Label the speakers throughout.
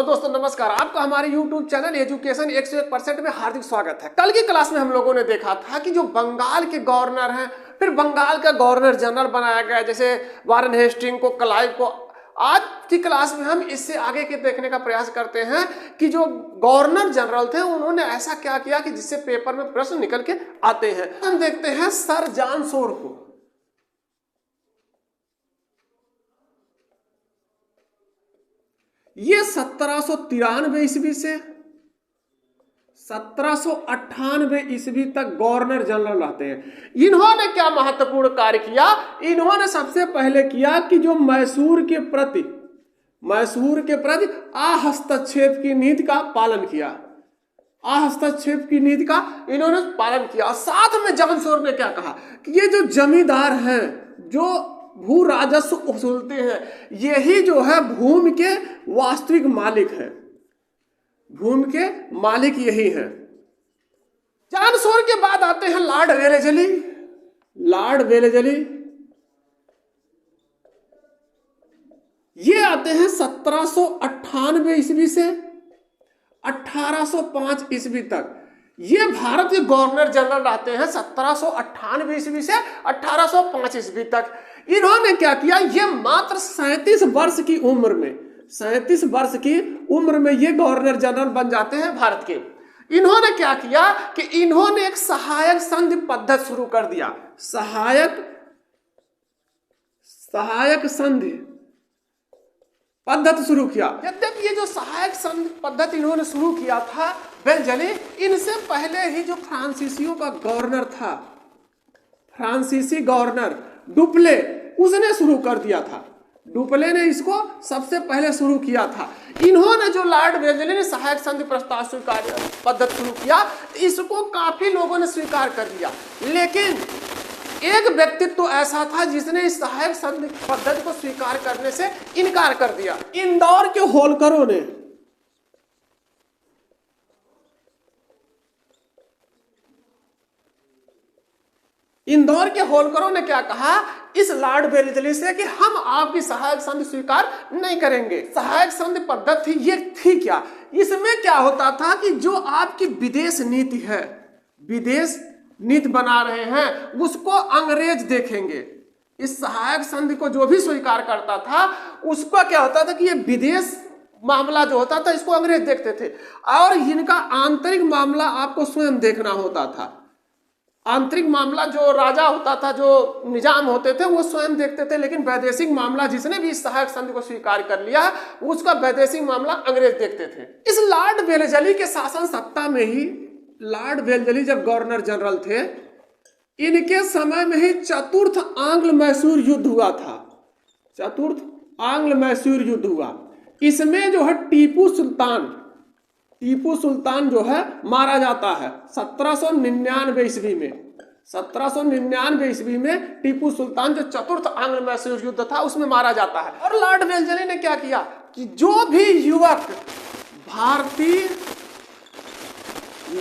Speaker 1: दोस्तों नमस्कार, आपका हमारे YouTube चैनल एजुकेशन 101% में हार्दिक स्वागत है। कल की क्लास में हम लोगों ने देखा था कि जो बंगाल के गवर्नर हैं, फिर बंगाल का गवर्नर जनरल बनाया गया, जैसे वारेन हेस्टिंग को, क्लाइव को। आज की क्लास में हम इससे आगे के देखने का प्रयास करते हैं कि जो गवर्नर जनरल थे उन्होंने ऐसा क्या किया कि जिससे पेपर में प्रश्न निकल के आते हैं। हम देखते हैं सर जॉन शोर को। ये 1793 ईस्वी से 1798 ईस्वी तक गवर्नर जनरल रहते हैं। इन्होंने क्या महत्वपूर्ण कार्य किया? इन्होंने सबसे पहले किया कि जो मैसूर के प्रति अहस्तक्षेप की नीति का पालन किया। अहस्तक्षेप की नीति का इन्होंने पालन किया। साथ में जॉन शोर ने क्या कहा कि ये जो जमींदार हैं, जो भू राजस्व वसूलते हैं, यही जो है भूमि के वास्तविक मालिक हैं। भूमि के मालिक यही हैं। जॉन शोर के बाद आते हैं लॉर्ड वेलेजली। लॉर्ड वेलेजली ये आते हैं 1798 ईस्वी से 1805 ईस्वी तक। ये भारत के गवर्नर जनरल रहते हैं 1798 ईस्वी से 1805 ईस्वी तक। इन्होंने क्या किया? ये मात्र 37 वर्ष की उम्र में 37 वर्ष की उम्र में ये गवर्नर जनरल बन जाते हैं भारत के। इन्होंने क्या किया कि इन्होंने एक सहायक संधि पद्धति शुरू कर दिया। सहायक संधि पद्धति शुरू किया। यद्यपि ये जो सहायक संधि पद्धति इन्होंने शुरू किया था वेलेजली, इनसे पहले ही जो फ्रांसीसियों का गवर्नर था, फ्रांसीसी गवर्नर डुप्ले, उसने शुरू कर दिया था। डुप्ले ने इसको सबसे पहले शुरू किया था। इन्होंने जो लॉर्ड वेलेजली ने सहायक संधि प्रस्ताव स्वीकार पद्धति शुरू किया, इसको काफी लोगों ने स्वीकार कर लिया। लेकिन एक व्यक्तित्व तो ऐसा था जिसने इस सहायक संधि पद्धति को स्वीकार करने से इनकार कर दिया। इंदौर के होलकरों ने क्या कहा इस लॉर्ड वेलेजली से कि हम आपकी सहायक संधि स्वीकार नहीं करेंगे। सहायक संधि पद्धति ये थी क्या? इसमें क्या होता था कि जो आपकी विदेश नीति है, विदेश नीति बना रहे हैं, उसको अंग्रेज देखेंगे। इस सहायक संधि को जो भी स्वीकार करता था उसका क्या होता था कि ये विदेश मामला जो होता था इसको अंग्रेज देखते थे, और इनका आंतरिक मामला आपको स्वयं देखना होता था। आंतरिक मामला जो राजा होता था, जो निजाम होते थे, वो स्वयं देखते थे। लेकिन वैदेशिक मामला जिसने भी इस सहायक संधि को स्वीकार कर लिया, उसका वैदेशिक मामला अंग्रेज देखते थे। इस लॉर्ड वेलेजली के शासन सत्ता में ही, लॉर्ड वेलेजली जब गवर्नर जनरल थे, इनके समय में ही चतुर्थ आंग्ल मैसूर युद्ध हुआ था। चतुर्थ आंग्ल मैसूर युद्ध हुआ। इसमें जो है टीपू सुल्तान जो है मारा जाता है 1799 ईस्वी में। 1799 ईस्वी में टीपू सुल्तान जो चतुर्थ आंग्ल मैसूर युद्ध था उसमें मारा जाता है। और लॉर्ड वेलेजली ने क्या किया कि जो भी युवक भारतीय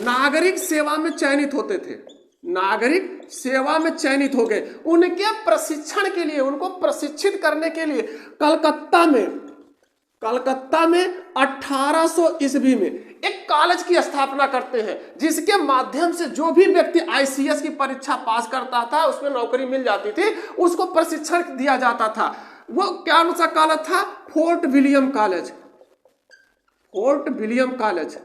Speaker 1: नागरिक सेवा में चयनित होते थे, नागरिक सेवा में चयनित हो गए, उनके प्रशिक्षण के लिए, उनको प्रशिक्षित करने के लिए कलकत्ता में 1800 ईस्वी में एक कॉलेज की स्थापना करते हैं, जिसके माध्यम से जो भी व्यक्ति आईसीएस की परीक्षा पास करता था उसमें नौकरी मिल जाती थी, उसको प्रशिक्षण दिया जाता था। वो क्या सा कॉलेज था? Fort William college.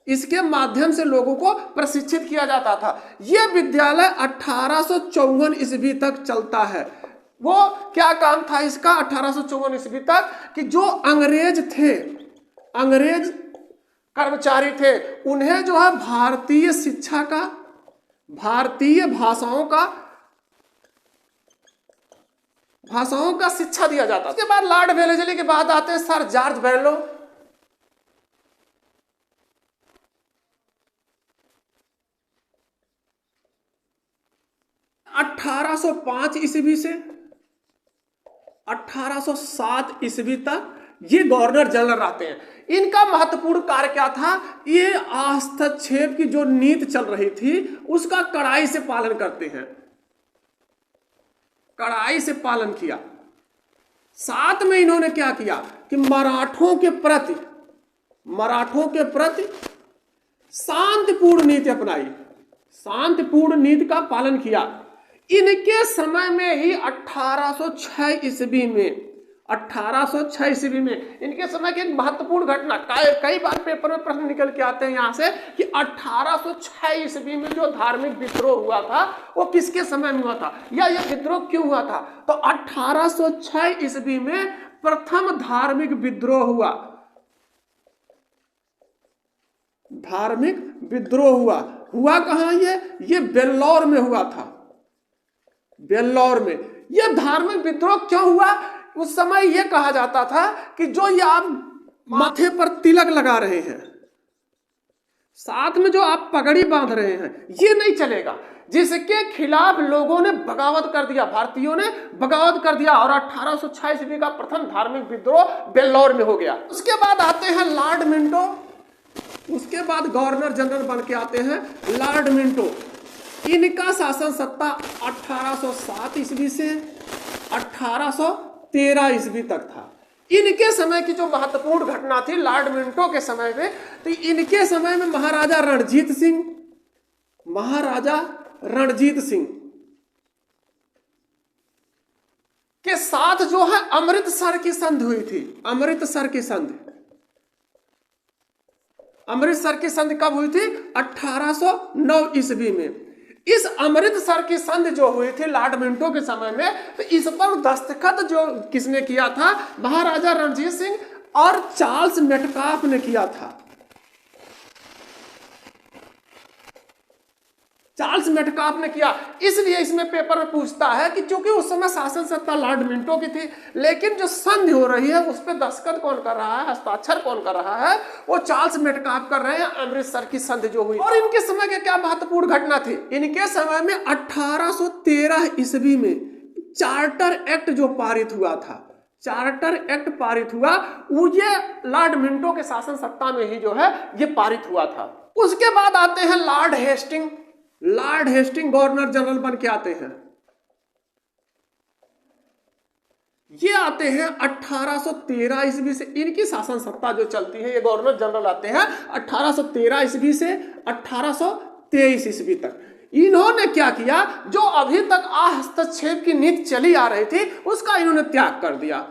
Speaker 1: इसके माध्यम से लोगों को प्रशिक्षित किया जाता था। यह विद्यालय 1854 ईस्वी तक चलता है। वो क्या काम था इसका 1854 ईस्वी तक कि जो अंग्रेज कर्मचारी थे, उन्हें जो है भारतीय शिक्षा का, भारतीय भाषाओं का शिक्षा दिया जाता। उसके बाद लॉर्ड वेलेजली के बाद आते हैं सर जॉर्ज बेरलो। 1805 ईस्वी से 1807 ईस्वी तक ये गवर्नर जनरल रहते हैं। इनका महत्वपूर्ण कार्य क्या था? ये हस्तक्षेप की जो नीति चल रही थी उसका कड़ाई से पालन करते हैं, कड़ाई से पालन किया। साथ में इन्होंने क्या किया कि मराठों के प्रति मराठों के प्रति शांतिपूर्ण नीति अपनाई, शांतिपूर्ण नीति का पालन किया। इनके समय में ही 1806 ईस्वी में, 1806 ईस्वी में इनके समय की एक महत्वपूर्ण घटना, कई बार पेपर में प्रश्न निकल के आते हैं यहां से कि 1806 ईस्वी में जो धार्मिक विद्रोह हुआ था वो किसके समय में हुआ था, या यह विद्रोह क्यों हुआ था। तो 1806 ईस्वी में प्रथम धार्मिक विद्रोह हुआ, धार्मिक विद्रोह हुआ कहां, ये बेल्लौर में हुआ था, बेल्लौर में। यह धार्मिक विद्रोह क्यों हुआ, उस समय यह कहा जाता था कि जो ये आप माथे पर तिलक लगा रहे हैं, साथ में जो आप पगड़ी बांध रहे हैं, ये नहीं चलेगा, जिसके खिलाफ लोगों ने बगावत कर दिया, भारतीयों ने बगावत कर दिया, और 1806 ईस्वी का प्रथम धार्मिक विद्रोह बेल्लौर में हो गया। उसके बाद आते हैं लॉर्ड मिंटो, उसके बाद गवर्नर जनरल बन के आते हैं लॉर्ड मिंटो। इनका शासन सत्ता 1807 ईस्वी से 1813 ईस्वी तक था। इनके समय की जो महत्वपूर्ण घटना थी लॉर्ड मिंटो के समय में, तो इनके समय में महाराजा रणजीत सिंह के साथ जो है अमृतसर की संधि हुई थी। अमृतसर की संधि कब हुई थी, 1809 ईस्वी में। इस अमृतसर की संधि जो हुई थी लॉर्ड मिंटो के समय में, तो इस पर दस्तखत जो किसने किया था, महाराजा रणजीत सिंह और चार्ल्स मेटकाफ ने किया था। चार्ल्स मेटकाफ ने किया। इसलिए इसमें पेपर में पूछता है कि चूंकि उस समय शासन सत्ता लॉर्ड मिंटो की थी, लेकिन जो संधि हो रही है उस पर दस्तखत कौन कर रहा है, हस्ताक्षर कौन कर रहा है, वो चार्ल्स मेटकाफ कर रहे हैं। अमृतसर की संधि जो हुई, और इनके समय की क्या महत्वपूर्ण घटना थी, इनके समय में 1813 ईस्वी में चार्टर एक्ट जो पारित हुआ था, चार्टर एक्ट पारित हुआ, वो ये लॉर्ड मिंटो के शासन सत्ता में ही जो है ये पारित हुआ था। उसके बाद आते हैं लॉर्ड हेस्टिंग गवर्नर जनरल बन के आते हैं। ये आते हैं 1813 ईस्वी से, इनकी शासन सत्ता जो चलती है, ये गवर्नर जनरल आते हैं 1813 ईस्वी से 1823 ईस्वी तक। इन्होंने क्या किया, जो अभी तक हस्तक्षेप की नीति चली आ रही थी उसका इन्होंने त्याग कर दिया।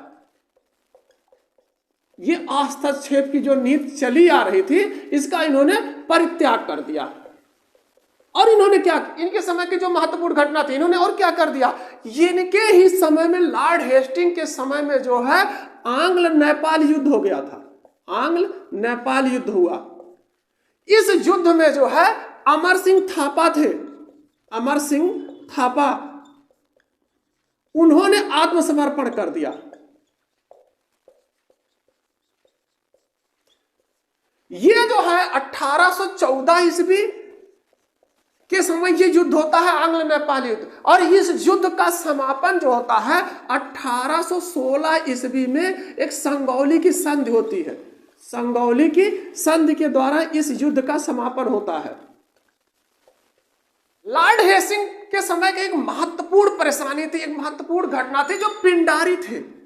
Speaker 1: ये हस्तक्षेप की जो नीति चली आ रही थी इसका इन्होंने परित्याग कर दिया। और इन्होंने क्या, इनके समय की जो महत्वपूर्ण घटना थी, इन्होंने और क्या कर दिया, इनके ही समय में लॉर्ड हेस्टिंग के समय में जो है आंग्ल नेपाल युद्ध हो गया था। आंग्ल नेपाल युद्ध हुआ। इस युद्ध में जो है अमर सिंह थापा थे, अमर सिंह थापा, उन्होंने आत्मसमर्पण कर दिया। ये जो है 1814 ईस्वी के समय ये युद्ध होता है, आंग्ल नेपाल युद्ध, और इस युद्ध का समापन जो होता है 1816 ईस्वी में एक संगौली की संधि होती है। संगौली की संधि के द्वारा इस युद्ध का समापन होता है। लॉर्ड हेस्टिंग के समय की एक महत्वपूर्ण परेशानी थी, एक महत्वपूर्ण घटना थी, जो पिंडारी थे।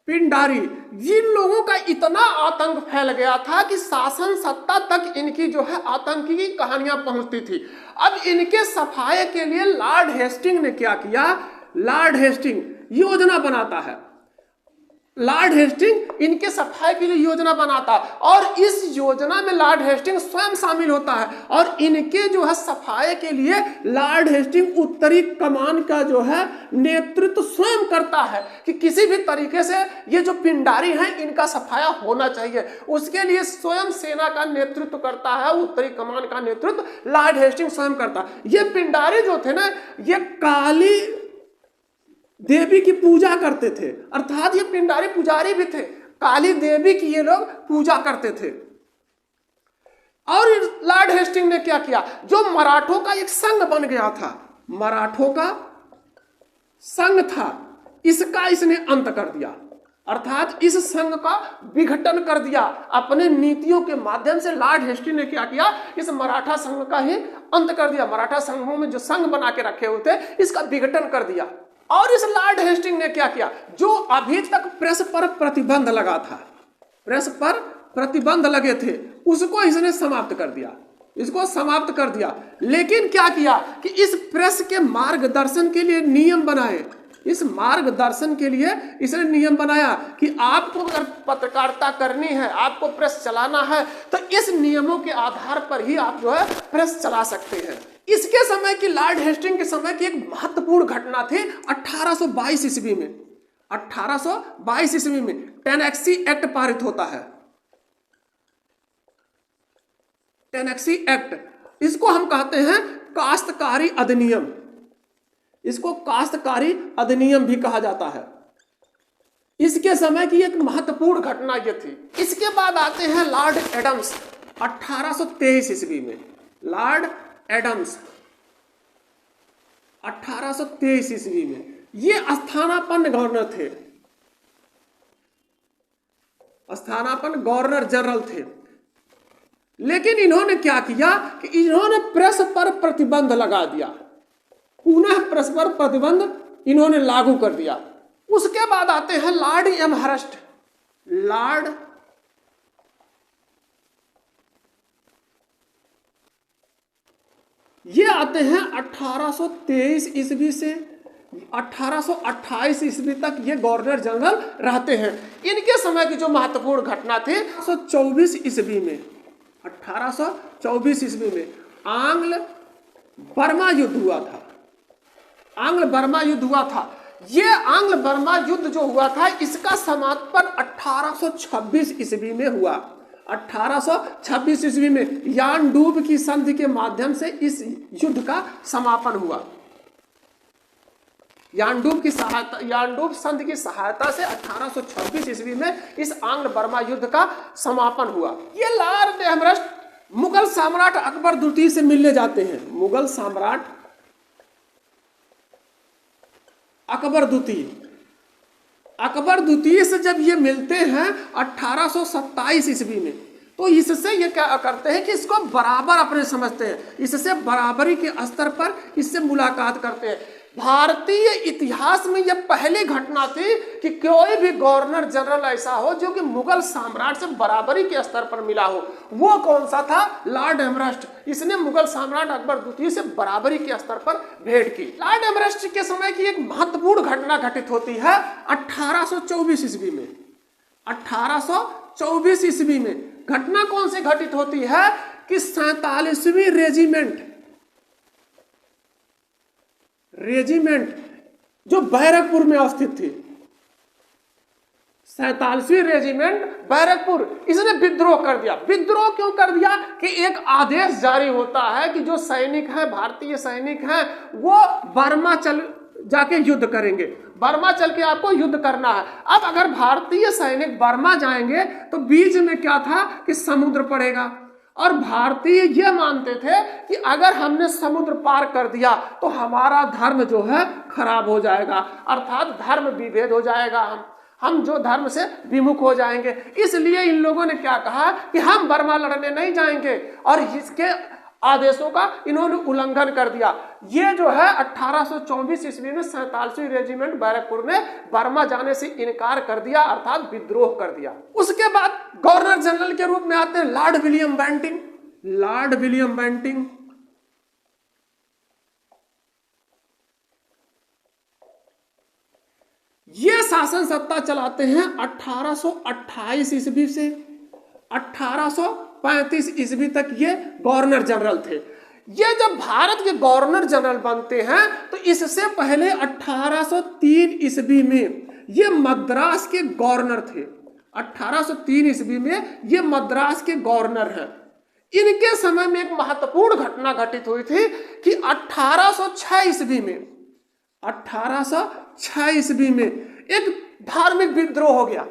Speaker 1: पिंडारी, जिन लोगों का इतना आतंक फैल गया था कि शासन सत्ता तक इनकी जो है आतंकी की कहानियां पहुंचती थी। अब इनके सफाये के लिए लॉर्ड हेस्टिंग ने क्या किया, लॉर्ड हेस्टिंग योजना बनाता है। लॉर्ड हेस्टिंग इनके सफाई के लिए योजना बनाता, और इस योजना में लॉर्ड हेस्टिंग स्वयं शामिल होता है, और इनके जो है सफाई के लिए लॉर्ड हेस्टिंग उत्तरी कमान का जो है नेतृत्व स्वयं करता है कि किसी भी तरीके से ये जो पिंडारी हैं इनका सफाया होना चाहिए। उसके लिए स्वयं सेना का नेतृत्व करता है, उत्तरी कमान का नेतृत्व लॉर्ड हेस्टिंग स्वयं करता। ये पिंडारी जो थे ना, ये काली देवी की पूजा करते थे, अर्थात ये पिंडारी पुजारी भी थे, काली देवी की ये लोग पूजा करते थे। और लॉर्ड हेस्टिंग ने क्या किया, जो मराठों का एक संघ बन गया था, मराठों का संघ था, इसका इसने अंत कर दिया, अर्थात इस संघ का विघटन कर दिया। अपने नीतियों के माध्यम से लॉर्ड हेस्टिंग ने क्या किया, इस मराठा संघ का ही अंत कर दिया। मराठा संघों में जो संघ बना के रखे हुए थे इसका विघटन कर दिया। और इस लॉर्ड हेस्टिंग ने क्या किया, जो अभी तक प्रेस पर प्रतिबंध लगा था, प्रेस पर प्रतिबंध लगे थे उसको इसने समाप्त कर दिया, इसको समाप्त कर दिया। लेकिन क्या किया कि इस प्रेस के मार्गदर्शन के लिए नियम बनाए, इस मार्गदर्शन के लिए इसने नियम बनाया कि आपको अगर पत्रकारिता करनी है, आपको प्रेस चलाना है, तो इस नियमों के आधार पर ही आप जो है प्रेस चला सकते हैं। इसके समय की लॉर्ड हेस्टिंग के समय की एक महत्वपूर्ण घटना थी 1822 ईस्वी में। 1822 ईस्वी में टेनेक्सी एक्ट पारित होता है, टेनेक्सी एक्ट। इसको हम कहते हैं काश्तकारी अधिनियम, इसको काश्तकारी अधिनियम भी कहा जाता है। इसके समय की एक महत्वपूर्ण घटना यह थी। इसके बाद आते हैं लॉर्ड एडम्स 1823 ईस्वी में। लॉर्ड एडम्स 1823 ईस्वी में ये स्थानापन्न गवर्नर थे, स्थानापन्न गवर्नर जनरल थे। लेकिन इन्होंने क्या किया कि इन्होंने प्रेस पर प्रतिबंध लगा दिया, पुनः प्रेस पर प्रतिबंध इन्होंने लागू कर दिया। उसके बाद आते हैं लॉर्ड एमहर्स्ट। लॉर्ड ये आते हैं 1823 ईस्वी से 1828 ईस्वी तक ये गवर्नर जनरल रहते हैं। इनके समय की जो महत्वपूर्ण घटना थी 1824 ईस्वी में, 1824 ईस्वी में आंग्ल बर्मा युद्ध हुआ था। आंग्ल बर्मा युद्ध हुआ था। ये आंग्ल बर्मा युद्ध जो हुआ था इसका समापन 1826 ईस्वी में हुआ। 1826 ईस्वी में यानडूब की संधि के माध्यम से इस युद्ध का समापन हुआ। यानडूब संधि की सहायता से 1826 ईस्वी में इस आंग्ल बर्मा युद्ध का समापन हुआ। ये लॉर्ड एमहर्स्ट मुगल सम्राट अकबर द्वितीय से मिलने जाते हैं। मुगल सम्राट अकबर द्वितीय से जब ये मिलते हैं 1827 ईस्वी में, तो इससे ये क्या करते हैं कि इसको बराबर अपने समझते हैं, इससे बराबरी के स्तर पर इससे मुलाकात करते हैं। भारतीय इतिहास में यह पहली घटना थी कि कोई भी गवर्नर जनरल ऐसा हो जो कि मुगल सम्राट से बराबरी के स्तर पर मिला हो। वो कौन सा था? Lord Amherst. इसने मुगल सम्राट अकबर द्वितीय से बराबरी के स्तर पर भेंट की। लॉर्ड एमहर्स्ट के समय की एक महत्वपूर्ण घटना घटित होती है 1824 ईस्वी में। 1824 ईस्वी में घटना कौन सी घटित होती है कि 47वीं रेजिमेंट जो बैरकपुर में स्थित थी, 47वीं रेजिमेंट बैरकपुर, इसने विद्रोह कर दिया। विद्रोह क्यों कर दिया कि एक आदेश जारी होता है कि जो सैनिक हैं, भारतीय सैनिक हैं, वो बर्मा चल जाके युद्ध करेंगे, बर्मा चल के आपको युद्ध करना है। अब अगर भारतीय सैनिक बर्मा जाएंगे तो बीच में क्या था कि समुद्र पड़ेगा, और भारतीय ये मानते थे कि अगर हमने समुद्र पार कर दिया तो हमारा धर्म जो है खराब हो जाएगा, अर्थात धर्म विभेद हो जाएगा, हम जो धर्म से विमुख हो जाएंगे। इसलिए इन लोगों ने क्या कहा कि हम बर्मा लड़ने नहीं जाएंगे, और इसके आदेशों का इन्होंने उल्लंघन कर दिया। ये जो है 1824 ईस्वी में 47वीं रेजिमेंट बैरकपुर ने बर्मा जाने से इनकार कर दिया, अर्थात विद्रोह कर दिया। उसके बाद गवर्नर जनरल के रूप में आते हैं Lord William Bentinck. Lord William Bentinck ये शासन सत्ता चलाते हैं 1828 ईस्वी से 1835 ईस्वी तक ये गवर्नर जनरल थे। ये जब भारत के गवर्नर जनरल बनते हैं तो इससे पहले 1803 ईस्वी में ये मद्रास के गवर्नर थे। 1803 ईस्वी में ये मद्रास के गवर्नर हैं। इनके समय में एक महत्वपूर्ण घटना घटित हुई थी कि 1806 ईस्वी में 1806 ईस्वी में एक धार्मिक विद्रोह हो गया।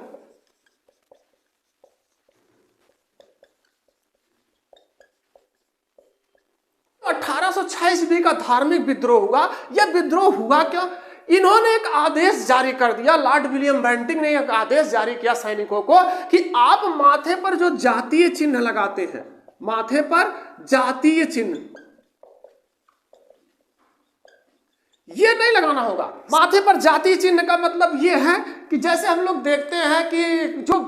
Speaker 1: 1806 ईस्वी का धार्मिक विद्रोह हुआ। यह विद्रोह हुआ क्यों? इन्होंने एक आदेश जारी कर दिया, लॉर्ड विलियम बेंटिंग ने एक आदेश जारी किया सैनिकों को कि आप माथे पर जो जातीय चिन्ह लगाते हैं, माथे पर जातीय चिन्ह, ये नहीं लगाना होगा। माथे पर जातीय चिन्ह का मतलब ये है कि जैसे हम लोग देखते हैं कि जो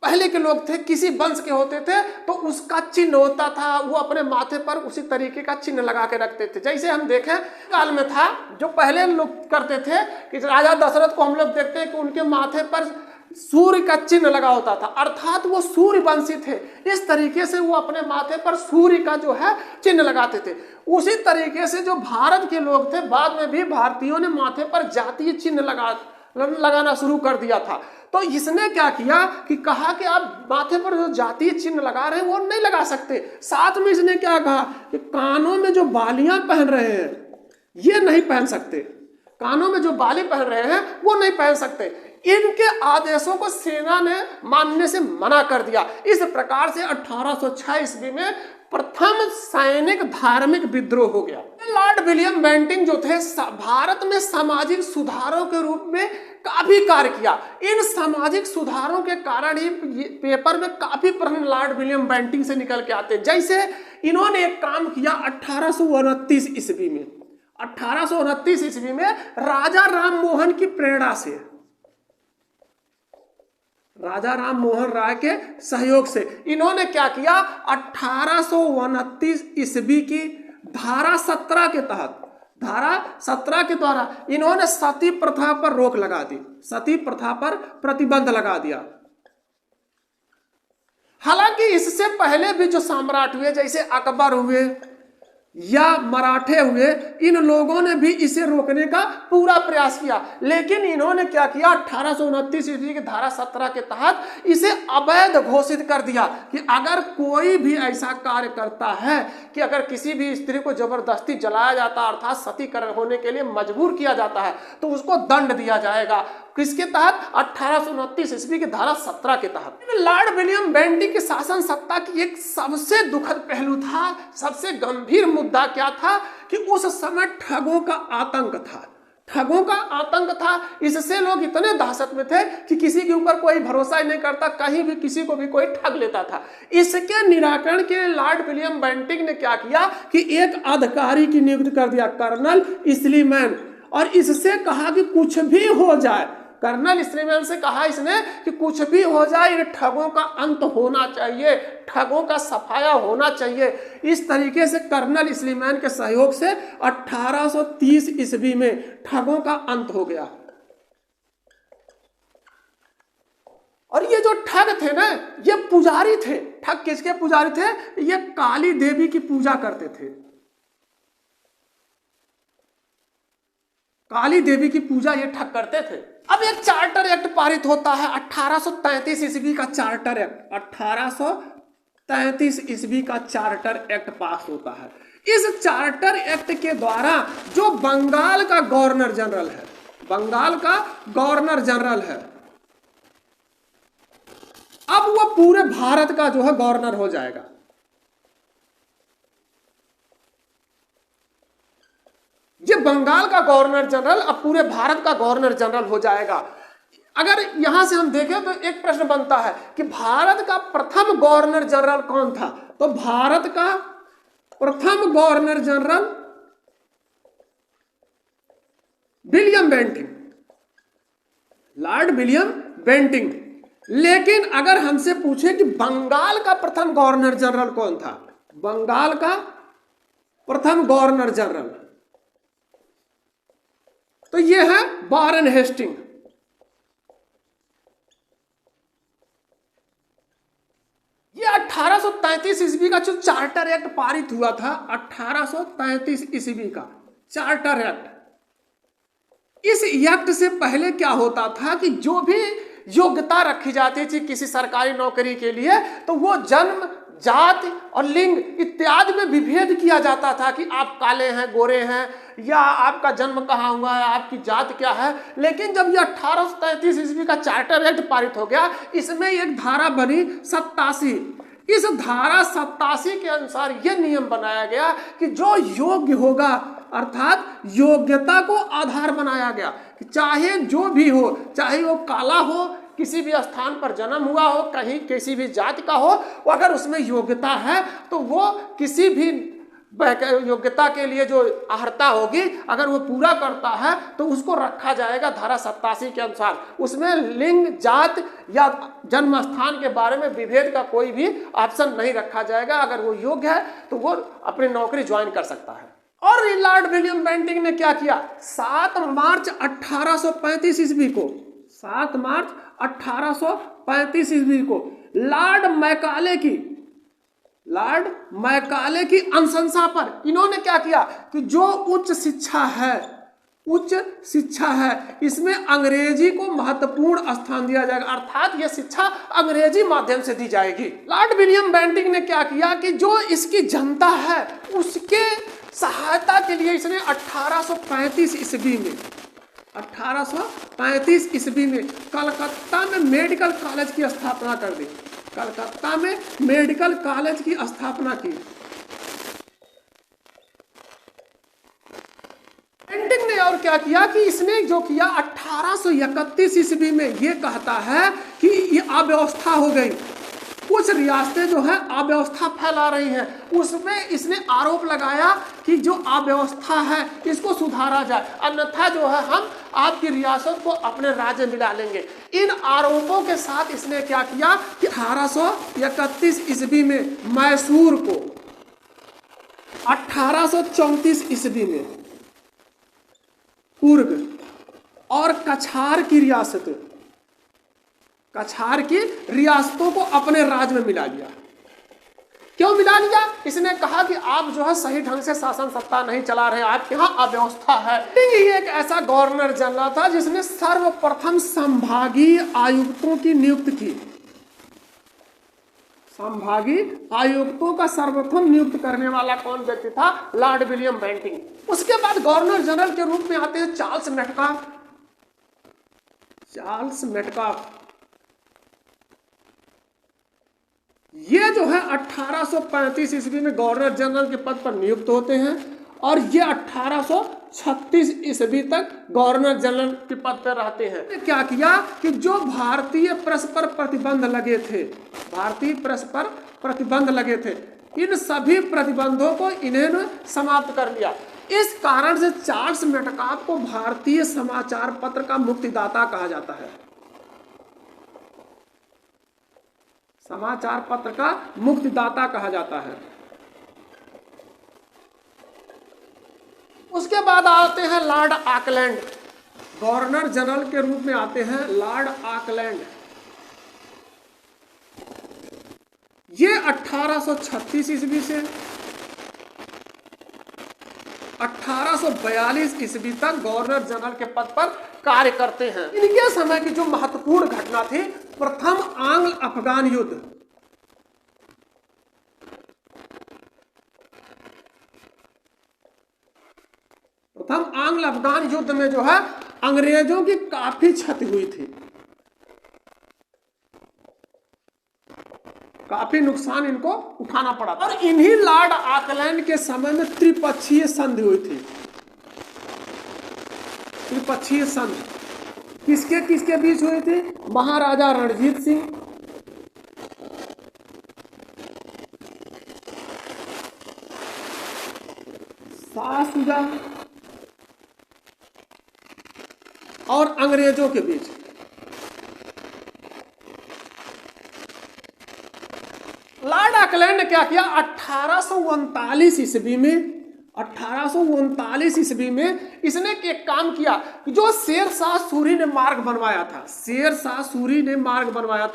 Speaker 1: पहले के लोग थे, किसी वंश के होते थे तो उसका चिन्ह होता था, वो अपने माथे पर उसी तरीके का चिन्ह लगा के रखते थे। जैसे हम देखें काल में था, जो पहले लोग करते थे कि राजा दशरथ को हम लोग देखते हैं कि उनके माथे पर सूर्य का चिन्ह लगा होता था, अर्थात वो सूर्यवंशी थे। इस तरीके से वो अपने माथे पर सूर्य का जो है चिन्ह लगाते थे। उसी तरीके से जो भारत के लोग थे, बाद में भी भारतीयों ने माथे पर जातीय चिन्ह लगाना शुरू कर दिया था। तो इसने क्या किया कि कहा कि आप माथे पर जो जातीय चिन्ह लगा रहे हैं वो नहीं लगा सकते। साथ में इसने क्या कहा कि कानों में जो बालियां पहन रहे हैं ये नहीं पहन सकते, कानों में जो बाली पहन रहे हैं वो नहीं पहन सकते। इनके आदेशों को सेना ने मानने से मना कर दिया। इस प्रकार से 1806 ईस्वी में प्रथम सैनिक धार्मिक विद्रोह हो गया। लॉर्ड विलियम बेंटिंक जो थे भारत में सामाजिक सुधारों के रूप में काफी कार्य किया। इन सामाजिक सुधारों के कारण ही पेपर में काफी प्रश्न लॉर्ड विलियम बेंटिंक से निकल के आते। जैसे इन्होंने एक काम किया 1829 ईस्वी में। 1829 ईस्वी में राजा राम मोहन की प्रेरणा से, राजा राम मोहन राय के सहयोग से इन्होंने क्या किया, 1829 ईस्वी की धारा 17 के तहत, धारा 17 के द्वारा इन्होंने सती प्रथा पर रोक लगा दी, सती प्रथा पर प्रतिबंध लगा दिया। हालांकि इससे पहले भी जो सम्राट हुए, जैसे अकबर हुए या मराठे हुए, इन लोगों ने भी इसे रोकने का पूरा प्रयास किया, लेकिन इन्होंने क्या किया, 1829 ईस्वी की धारा 17 के तहत इसे अवैध घोषित कर दिया कि अगर कोई भी ऐसा कार्य करता है कि अगर किसी भी स्त्री को जबरदस्ती जलाया जाता है, अर्थात सतीकरण होने के लिए मजबूर किया जाता है, तो उसको दंड दिया जाएगा। किसके तहत? 1829 ईस्वी की धारा 17 के तहत। लॉर्ड विलियम बेंटिंक की शासन सत्ता की एक सबसे दुखद पहलू था, सबसे गंभीर मुद्दा क्या था कि उस समय ठगों का आतंक था, ठगों का आतंक था। इससे लोग इतने दहशत में थे कि किसी के ऊपर कोई भरोसा ही नहीं करता, कहीं भी किसी को भी कोई ठग लेता था। इसके निराकरण के लिए लॉर्ड विलियम बेंटिंक ने क्या किया कि एक अधिकारी की नियुक्ति कर दिया, कर्नल स्लीमैन, और इससे कहा कि कुछ भी हो जाए, कर्नल स्लीमैन से कहा इसने कि कुछ भी हो जाए, इन ठगों का अंत होना चाहिए, ठगों का सफाया होना चाहिए। इस तरीके से कर्नल स्लीमैन के सहयोग से 1830 ईस्वी में ठगों का अंत हो गया। और ये जो ठग थे ना, ये पुजारी थे। ठग किसके पुजारी थे? ये काली देवी की पूजा करते थे, काली देवी की पूजा ये ठग करते थे। अब एक चार्टर एक्ट पारित होता है 1833 ईस्वी का चार्टर एक्ट, 1833 ईस्वी का चार्टर एक्ट पास होता है। इस चार्टर एक्ट के द्वारा जो बंगाल का गवर्नर जनरल है, बंगाल का गवर्नर जनरल है, अब वो पूरे भारत का जो है गवर्नर हो जाएगा। ये बंगाल का गवर्नर जनरल अब पूरे भारत का गवर्नर जनरल हो जाएगा। अगर यहां से हम देखें तो एक प्रश्न बनता है कि भारत का प्रथम गवर्नर जनरल कौन था? तो भारत का प्रथम governor general William Bentinck, Lord William Bentinck. लेकिन अगर हमसे पूछे कि बंगाल का प्रथम गवर्नर जनरल कौन था, बंगाल का प्रथम गवर्नर जनरल, तो ये है वारेन हेस्टिंग। ये 1833 ईस्वी का जो चार्टर एक्ट पारित हुआ था, 1833 ईस्वी का चार्टर एक्ट, इस एक्ट से पहले क्या होता था कि जो भी योग्यता रखी जाती थी किसी सरकारी नौकरी के लिए, तो वो जन्म, जाति और लिंग इत्यादि में विभेद किया जाता था कि आप काले हैं, गोरे हैं, या आपका जन्म कहाँ हुआ है, आपकी जाति क्या है। लेकिन जब ये 1833 ईस्वी का चार्टर एक्ट पारित हो गया, इसमें एक धारा बनी 87। इस धारा 87 के अनुसार यह नियम बनाया गया कि जो योग्य होगा, अर्थात योग्यता को आधार बनाया गया कि चाहे जो भी हो, चाहे वो काला हो, किसी भी स्थान पर जन्म हुआ हो, कहीं किसी भी जाति का हो, अगर उसमें योग्यता है तो वो किसी भी योग्यता के लिए जो अर्हता होगी, अगर वो पूरा करता है तो उसको रखा जाएगा धारा 87 के अनुसार। उसमें लिंग, जात या जन्म स्थान के बारे में विभेद का कोई भी ऑप्शन नहीं रखा जाएगा। अगर वो योग्य है तो वो अपनी नौकरी ज्वाइन कर सकता है। और लॉर्ड विलियम बेंटिंक ने क्या किया, 7 मार्च 1835 ईस्वी को, 7 मार्च 1835 ईस्वी को लॉर्ड मैकाले की अनुशंसा पर इन्होंने क्या किया कि जो उच्च शिक्षा है इसमें अंग्रेजी को महत्वपूर्ण स्थान दिया जाएगा, अर्थात यह शिक्षा अंग्रेजी माध्यम से दी जाएगी। लॉर्ड विलियम बेंटिंक ने क्या किया कि जो इसकी जनता है उसके सहायता के लिए इसने 1835 ईस्वी में कलकत्ता में मेडिकल कॉलेज की स्थापना कर दी। कलकत्ता में मेडिकल कॉलेज की स्थापना की। बेंटिंक ने और क्या किया कि इसने जो किया 1831 ईस्वी में ये कहता है कि ये अव्यवस्था हो गई, कुछ रियासतें जो है अव्यवस्था फैला रही हैं, उसमें इसने आरोप लगाया कि जो अव्यवस्था है इसको सुधारा जाए, अन्यथा जो है हम आपकी रियासत को अपने राज्य मिला लेंगे। इन आरोपों के साथ इसने क्या किया कि 1831 ईस्वी में मैसूर को, 1834 ईस्वी में कुर्ग और कछार की रियासतों को अपने राज्य में मिला लिया। क्यों मिला लिया? इसने कहा कि आप जो है सही ढंग से शासन सत्ता नहीं चला रहे, आपके यहाँ अव्यवस्था है। ये एक ऐसा गवर्नर जनरल था जिसने सर्वप्रथम संभागीय आयुक्तों की नियुक्ति की। संभागीय आयुक्तों का सर्वप्रथम नियुक्त करने वाला कौन व्यक्ति था? Lord William Bentinck. उसके बाद गवर्नर जनरल के रूप में आते हैं चार्ल्स मेटकाफ। ये जो है 1835 ईस्वी में गवर्नर जनरल के पद पर नियुक्त होते हैं और ये 1836 ईस्वी तक गवर्नर जनरल के पद पर रहते हैं। क्या किया कि जो भारतीय प्रेस पर प्रतिबंध लगे थे, इन सभी प्रतिबंधों को इन्होंने समाप्त कर लिया। इस कारण से चार्ल्स मेटकाफ को भारतीय समाचार पत्र का मुक्तिदाता कहा जाता है। समाचार पत्र का मुक्तिदाता कहा जाता है। उसके बाद आते हैं लॉर्ड ऑकलैंड। गवर्नर जनरल के रूप में आते हैं लॉर्ड ऑकलैंड। ये 1836 ईस्वी से 1842 ईस्वी तक गवर्नर जनरल के पद पर कार्य करते हैं। इनके समय की जो महत्वपूर्ण घटना थी, प्रथम आंग्ल अफगान युद्ध। प्रथम आंग्ल अफगान युद्ध में जो है अंग्रेजों की काफी क्षति हुई थी, काफी नुकसान इनको उठाना पड़ा और इन्हीं लॉर्ड ऑकलैंड के समय में त्रिपक्षीय संधि हुई थी। त्रिपक्षीय संधि किसके बीच हुई थी? महाराजा रणजीत सिंह, शाह शुजा और अंग्रेजों के बीच। लॉर्ड ऑकलैंड ने क्या किया? 1839 ईस्वी में इसने एक काम किया कि जो शेरशाह सूरी ने मार्ग बनवाया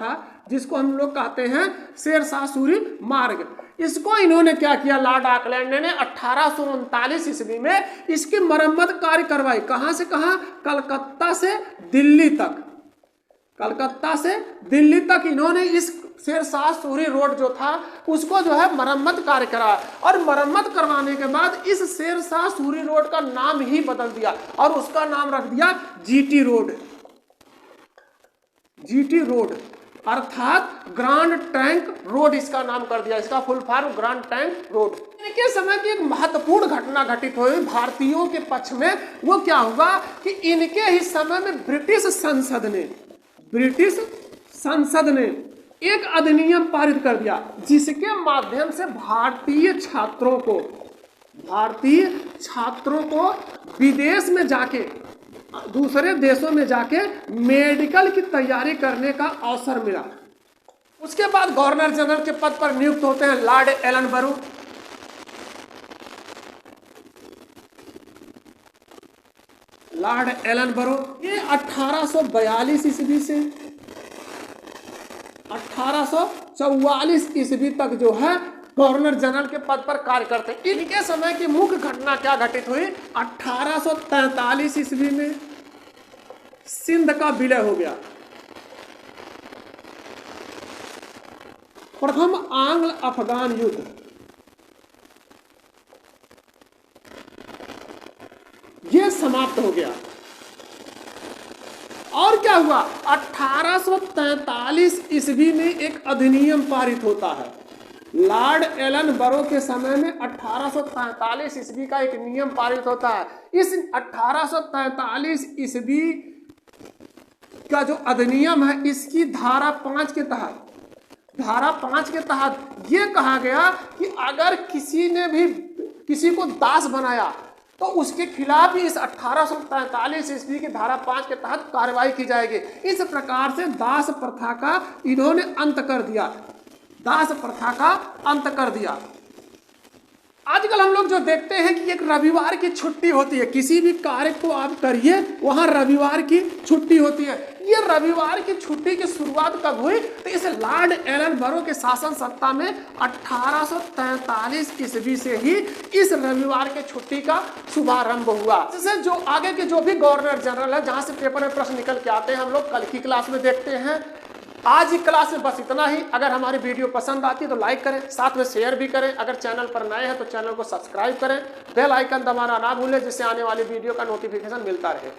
Speaker 1: था, जिसको हम लोग कहते हैं शेरशाह सूरी मार्ग, इसको इन्होंने क्या किया? लॉर्ड ऑकलैंड ने 1839 ईस्वी में इसकी मरम्मत कार्य करवाई। कहां से कहां? कलकत्ता से दिल्ली तक इन्होंने इस शेरशाह सूरी रोड जो था उसको जो है मरम्मत कार्य करा और मरम्मत करवाने के बाद इस शेरशाह सूरी रोड का नाम ही बदल दिया और उसका नाम रख दिया जीटी रोड अर्थात ग्रांड ट्रंक रोड इसका नाम कर दिया। इसका full form grand trunk road. इनके समय की एक महत्वपूर्ण घटना घटित हुई भारतीयों के पक्ष में। वो क्या हुआ कि इनके ही समय में ब्रिटिश संसद ने एक अधिनियम पारित कर दिया जिसके माध्यम से भारतीय छात्रों को भारतीय छात्रों को विदेश में जाके, दूसरे देशों में जाके मेडिकल की तैयारी करने का अवसर मिला। उसके बाद गवर्नर जनरल के पद पर नियुक्त होते हैं लॉर्ड एलनबरो। लॉर्ड एलनबरो ये 1842 ईस्वी से 1844 ईस्वी तक जो है गवर्नर जनरल के पद पर कार्य करते हैं। इनके समय की मुख्य घटना क्या घटित हुई? 1843 ईस्वी में सिंध का विलय हो गया। प्रथम आंग्ल अफगान युद्ध, यह समाप्त हो गया। और क्या हुआ? 1843 ईस्वी में एक अधिनियम पारित होता है। लॉर्ड एलनबरो के समय में 1843 ईस्वी का एक नियम पारित होता है। इस 1843 ईस्वी का जो अधिनियम है, इसकी धारा 5 के तहत यह कहा गया कि अगर किसी ने भी किसी को दास बनाया तो उसके खिलाफ ही इस 1843 ईस्वी की धारा 5 के तहत कार्रवाई की जाएगी। इस प्रकार से दास प्रथा का इन्होंने अंत कर दिया। दास प्रथा का अंत कर दिया। आजकल हम लोग जो देखते हैं कि एक रविवार की छुट्टी होती है, किसी भी कार्य को आप करिए वहां रविवार की छुट्टी होती है। ये रविवार की छुट्टी की शुरुआत कब हुई? तो इस लॉर्ड एलनबरो के शासन सत्ता में 1843 ईस्वी से ही इस रविवार के छुट्टी का शुभारंभ हुआ। जिससे जो आगे के जो भी गवर्नर जनरल है, जहां से पेपर में प्रश्न निकल के आते हैं, हम लोग कल की क्लास में देखते हैं। आज की क्लास में बस इतना ही। अगर हमारी वीडियो पसंद आती है तो लाइक करें, साथ में शेयर भी करें। अगर चैनल पर नए हैं तो चैनल को सब्सक्राइब करें, बेल आइकन दबाना ना भूलें, जिससे आने वाली वीडियो का नोटिफिकेशन मिलता रहे।